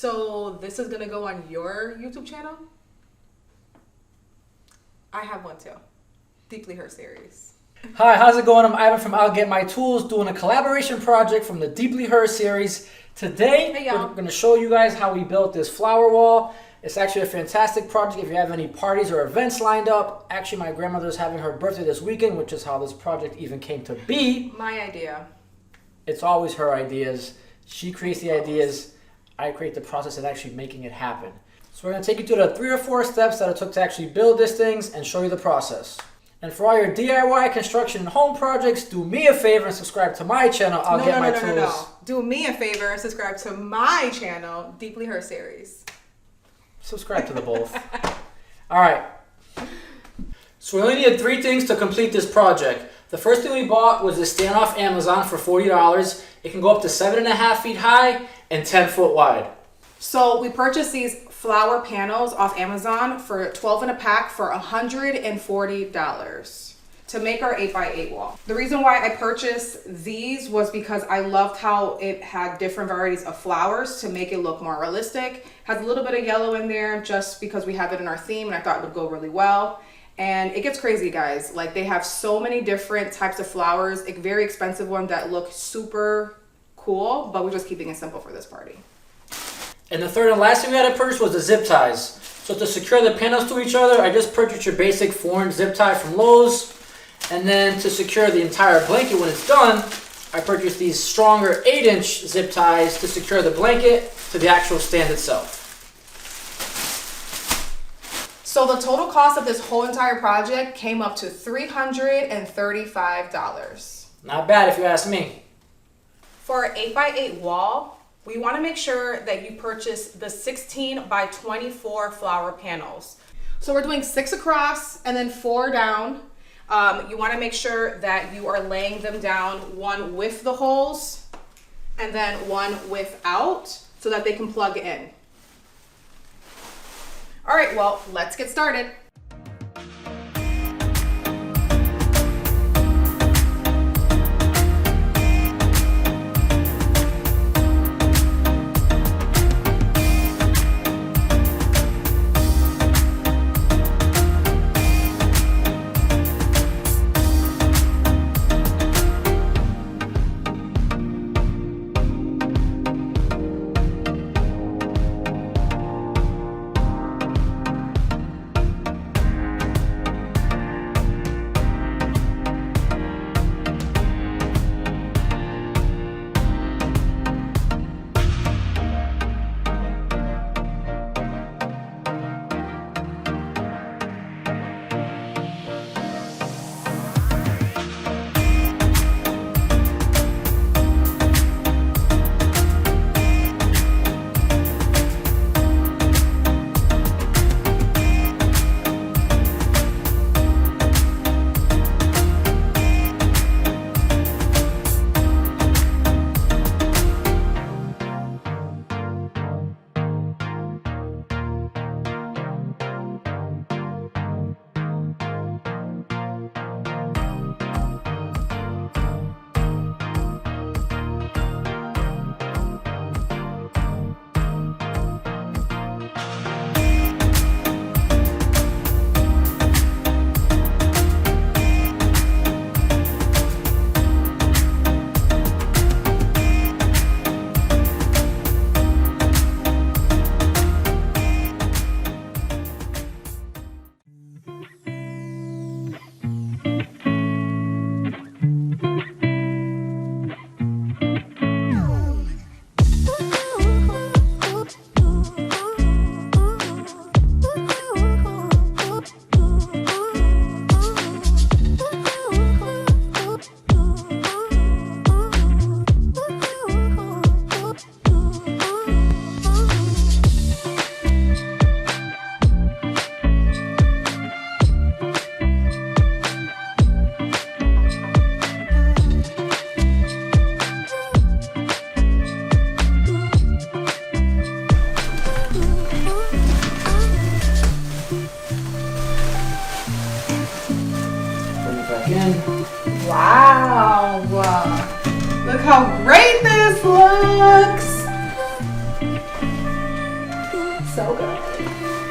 So this is gonna go on your YouTube channel? I have one too. Deeply Her series. Hi, how's it going? I'm Ivan from I'll Get My Tools, doing a collaboration project from the Deeply Her series. Today, Hey, y'all. we're going to show you guys how we built this flower wall. It's actually a fantastic project if you have any parties or events lined up. Actually, my grandmother's having her birthday this weekend, which is how this project even came to be. My idea. It's always her ideas. She creates the ideas. I create the process of actually making it happen. So we're going to take you through the 3 or 4 steps that it took to actually build these things and show you the process. And for all your DIY construction and home projects, do me a favor and subscribe to my channel. I'll Get My Tools. No. Do me a favor and subscribe to my channel, Deeply Her series. Subscribe to the both. All right. So we only needed 3 things to complete this project. The first thing we bought was this stand off Amazon for $40. It can go up to 7.5 feet high and 10 foot wide. So we purchased these flower panels off Amazon for 12 in a pack for $140 to make our 8x8 wall. The reason why I purchased these was because I loved how it had different varieties of flowers to make it look more realistic. Has a little bit of yellow in there just because we have it in our theme and I thought it would go really well. And it gets crazy, guys. Like, they have so many different types of flowers, a very expensive one that look super cool, but we're just keeping it simple for this party. And the third and last thing we had to purchase was the zip ties. So to secure the panels to each other, I just purchased your basic 4-inch zip tie from Lowe's. And then to secure the entire blanket when it's done, I purchased these stronger 8-inch zip ties to secure the blanket to the actual stand itself. So the total cost of this whole entire project came up to $335. Not bad if you ask me. For our 8x8 wall, we want to make sure that you purchase the 16 by 24 flower panels. So we're doing 6 across and then 4 down. You want to make sure that you are laying them down, one with the holes and then one without, so that they can plug in. All right, well, let's get started. Wow. Look how great this looks. So good.